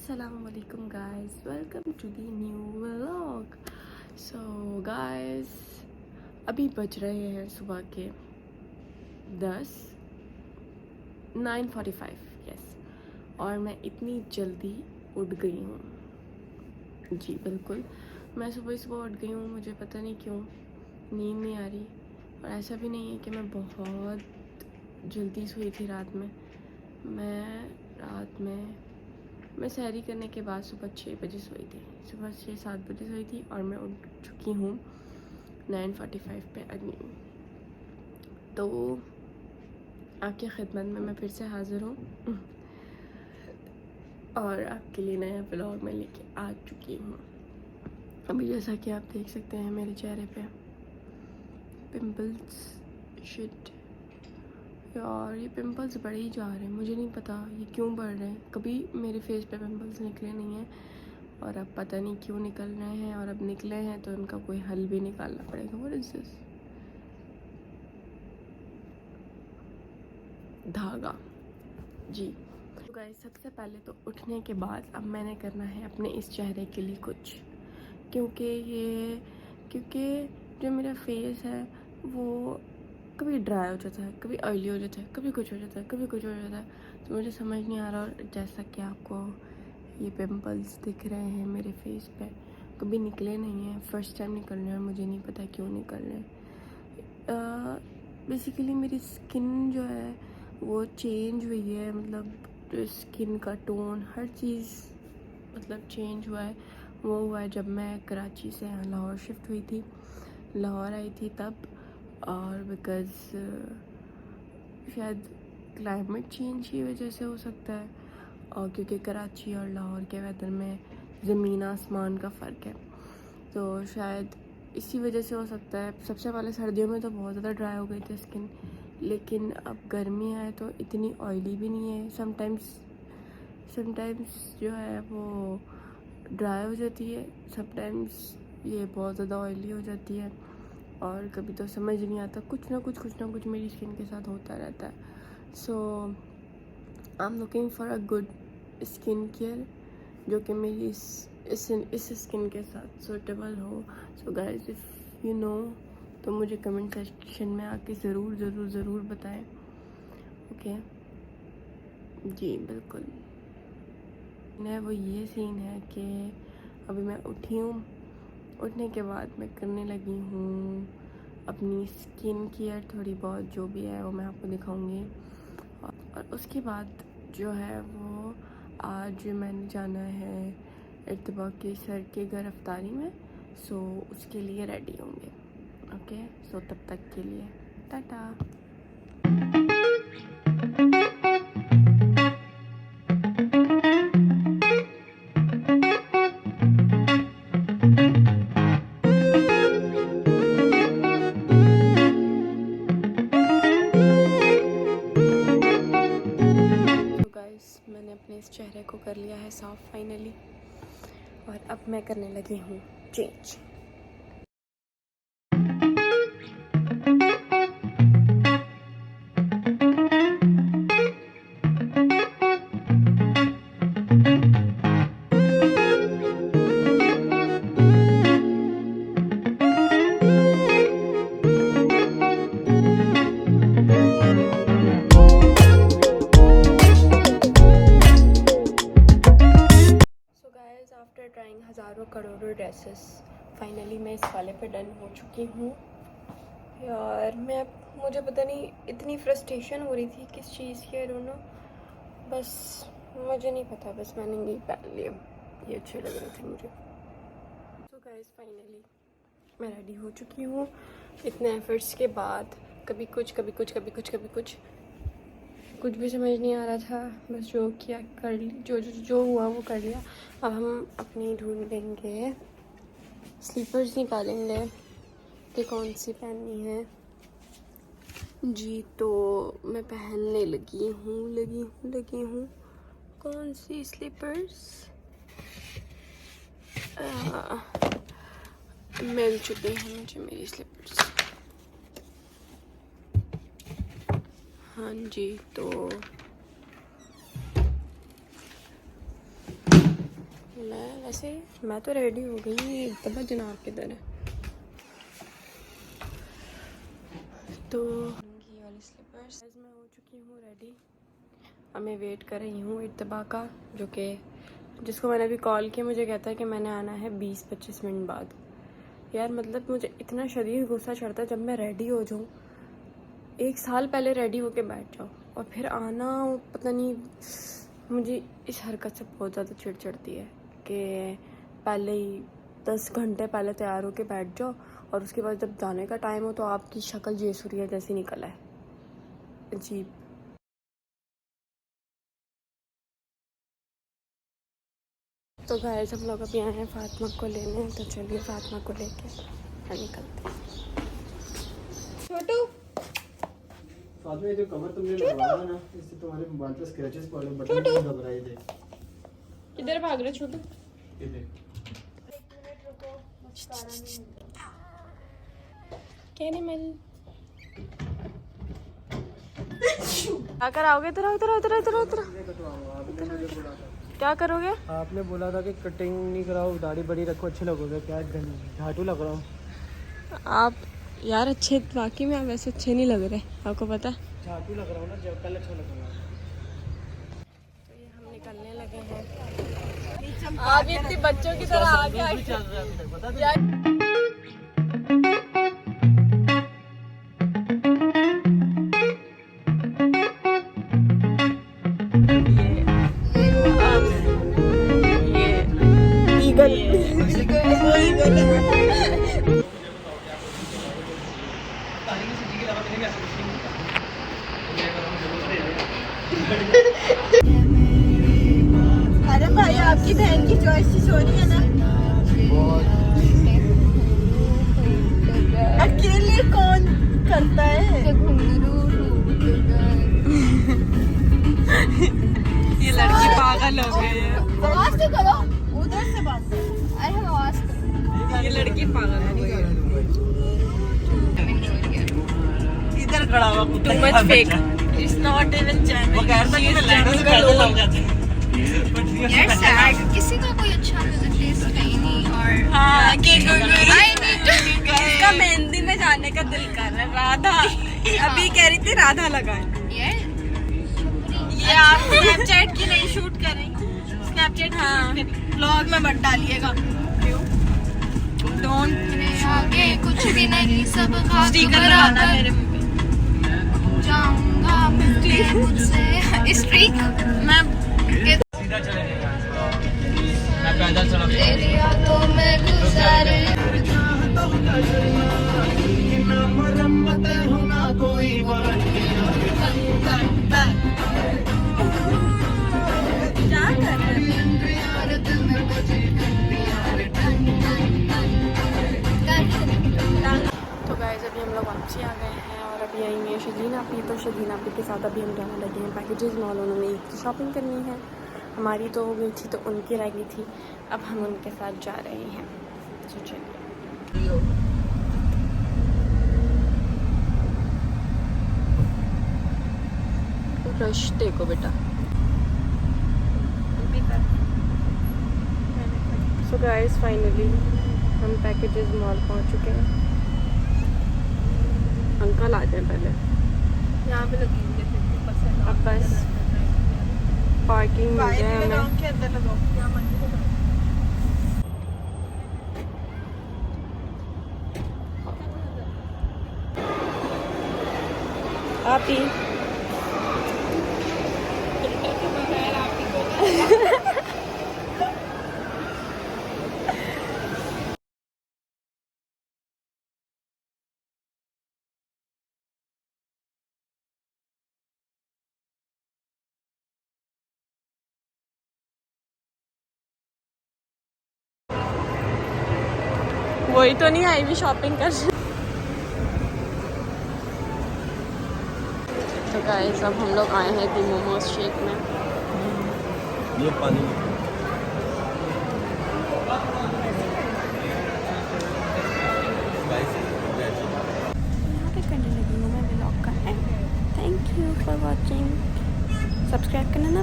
Assalamualaikum guys, welcome to the new vlog. So guys, अभी बज रहे हैं सुबह के 9:45 यस, और मैं इतनी जल्दी उठ गई हूँ। जी बिल्कुल, मैं सुबह सुबह उठ गई हूँ। मुझे पता नहीं क्यों नींद नहीं आ रही, और ऐसा भी नहीं है कि मैं बहुत जल्दी सोई थी रात में। मैं सैरी करने के बाद सुबह 6 बजे सोई थी, सुबह 6-7 बजे सोई थी, और मैं उठ चुकी हूँ 9:45 पे अभी। तो आपकी खिदमत में मैं फिर से हाज़िर हूँ और आपके लिए नया ब्लॉग मैं लेके आ चुकी हूँ। अभी जैसा कि आप देख सकते हैं मेरे चेहरे पे पिंपल्स, शिट यार, ये पिंपल्स बढ़े ही जा रहे हैं। मुझे नहीं पता ये क्यों बढ़ रहे हैं। कभी मेरे फेस पे पिंपल्स निकले नहीं हैं, और अब पता नहीं क्यों निकल रहे हैं, और अब निकले हैं तो इनका कोई हल भी निकालना पड़ेगा। What is this? धागा। जी तो गाइस, सबसे पहले तो उठने के बाद अब मैंने करना है अपने इस चेहरे के लिए कुछ, क्योंकि जो मेरा फेस है वो कभी ड्राई हो जाता है, कभी ऑयली हो जाता है, कभी कुछ हो जाता है, कभी कुछ हो जाता है। तो मुझे समझ नहीं आ रहा। और जैसा कि आपको ये पिंपल्स दिख रहे हैं मेरे फेस पे, कभी निकले नहीं हैं, फर्स्ट टाइम निकल रहे हैं, मुझे नहीं पता क्यों निकल रहे हैं। बेसिकली मेरी स्किन जो है वो चेंज हुई है, मतलब स्किन का टोन, हर चीज़ मतलब चेंज हुआ है। वो हुआ है जब मैं कराची से लाहौर शिफ्ट हुई थी, लाहौर आई थी तब। और बिकॉज़ शायद क्लाइमेट चेंज की वजह से हो सकता है, और क्योंकि कराची और लाहौर के वेदर में ज़मीन आसमान का फ़र्क है, तो शायद इसी वजह से हो सकता है। सबसे पहले सर्दियों में तो बहुत ज़्यादा ड्राई हो गई थी स्किन, लेकिन अब गर्मी आए तो इतनी ऑयली भी नहीं है। समटाइम्स जो है वो ड्राई हो जाती है, समटाइम्स ये बहुत ज़्यादा ऑयली हो जाती है, और कभी तो समझ नहीं आता, कुछ ना कुछ मेरी स्किन के साथ होता रहता है। So I am looking for a good skin care जो कि मेरी इस स्किन के साथ सूटेबल हो। So guys, if you know तो मुझे कमेंट सेक्शन में आके ज़रूर बताएं। ओके जी बिल्कुल। वो ये सीन है कि अभी मैं उठी हूँ, उठने के बाद मैं करने लगी हूँ अपनी स्किन केयर थोड़ी बहुत, जो भी है वो मैं आपको दिखाऊंगी। और उसके बाद जो है वो आज मैंने जाना है इर्तिबा के सर के गिरफ्तारी में, सो उसके लिए रेडी होंगे। ओके, सो तब तक के लिए टाटा। मैंने अपने इस चेहरे को कर लिया है साफ फाइनली, और अब मैं करने लगी हूँ चेंज। आफ्टर ट्राइंग हज़ारों करोड़ों ड्रेसेस, फाइनली मैं इस वाले पे डन हो चुकी हूँ। यार मुझे पता नहीं इतनी फ्रस्ट्रेशन हो रही थी किस चीज़ की, आई डोंट नो, बस मुझे नहीं पता, बस मैंने यही पहन लिया, ये अच्छे लग रहे थे मुझे। सो गाइस, फाइनली मैं रेडी हो चुकी हूँ इतने एफर्ट्स के बाद। कभी कुछ भी समझ नहीं आ रहा था, बस जो किया कर ली, जो हुआ वो कर लिया। अब हम अपनी ढूंढ लेंगे, स्लीपर्स निकालेंगे कि कौन सी पहननी है। जी तो मैं पहनने लगी हूँ कौन सी स्लीपर्स मिल चुकी हैं मुझे मेरी स्लीपर्स। हाँ जी, तो ऐसे मैं तो रेडी हो गई, तब जनाब किधर है। तो ये वाली स्लीपर्स मैं हो चुकी हूँ रेडी। अब मैं वेट कर रही हूँ इत्तबा का, जो कि जिसको मैंने अभी कॉल किया, मुझे कहता है कि मैंने आना है 20-25 मिनट बाद। यार मतलब मुझे इतना शदीद गुस्सा चढ़ता है जब मैं रेडी हो जाऊँ, 1 साल पहले रेडी होके बैठ जाओ और फिर आना, पता नहीं, मुझे इस हरकत से बहुत ज़्यादा चिढ़ चढ़ती है कि पहले ही 10 घंटे पहले तैयार होके बैठ जाओ और उसके बाद जब जाने का टाइम हो तो आपकी शक्ल जेसुरिया जैसी निकल है। अजीब। तो गाइस सब लोग अभी आए हैं फातिमा को लेने, तो चलिए फातिमा को लेके हम निकलते हैं। छोटू, फातिमा, जो कवर तुमने लगवाया ना, इससे तुम्हारे मोबाइल पे स्क्रैचेस पड़े, बटन नहीं दब रहा है। इधर किधर भाग रहे छोटू? इधर क्या नहीं मिल आकर आओगे? इधर इधर इधर इधर इधर क्या करोगे? आपने बोला था कि कटिंग नहीं कराओ, दाढ़ी बड़ी रखो, अच्छे लगोगे। क्या झाटू लग रहा हूँ? आप यार अच्छे, वाकई में आप वैसे अच्छे नहीं लग रहे, आपको पता? झाटू लग रहा हूँ ना, जब कल अच्छा लग रहा हूँ। तो ये हम निकलने लगे हैं। आप इतने बच्चों की तरह आगे अरे भाई, आपकी बहन की चॉइस की चोरी है ना। अकेले कौन करता है? ये लड़की पागल हो गई है। आवाज तो करो, उधर से बात करो। अरे आवाज करो। ये लड़की पागल हो गई है। इधर खड़ा हुआ Too much fake. It's not even genuine. वो कह रहा था कि मैं लैंडो से पैदल लाऊंगा। यार सैड, किसी का कोई अच्छा म्यूजिक टेस्ट नहीं और हाँ, इसका मेहंदी में जाने का दिल कर रहा है। राधा अभी कह रही थी राधा लगाए। यार ये आप स्नैपचैट की नहीं शूट करें, स्नैपचैट की शूट करें, ब्लॉग में मत डालिएगा। डोंट मेरे आगे कुछ भी नहीं, सब खाक स्टिकर लगाना मेरे मुंह पे। जाऊंगा मिलके मुझसे स्ट्रीक मैं सीधा चले जाएगा। मैं पैदल चला तेरी यादों में गुजारे तो गाइस अभी हम लोग वापसी आ गए हैं और अभी आई हैं शजीन आपी। तो शजीन आपी के साथ अभी हम जाने लगे हैं पैकेजेस मॉल। उन्होंने एक तो शॉपिंग करनी है, हमारी तो हो गई थी तो उनकी रह गई थी। अब हम उनके साथ जा रहे हैं। तो चलिए। रश देखो बेटा। सो गाइस फाइनली हम पैकेजेस मॉल पहुंच चुके हैं। अंकल आ जाए पहले, यहाँ पे लगेंगे 50%। अब बस पार्किंग मिल जाए हमें। के अंदर लगाओ, यहाँ मंदिर लगाओ। आप ही वही तो नहीं आई भी शॉपिंग कर। तो गाइस अब हम लोग आए हैं दी मोमोज शेक में। ये पानी यहाँ पे करने लगी हूँ मैं व्लॉग का and. Thank you for watching. Subscribe करना ना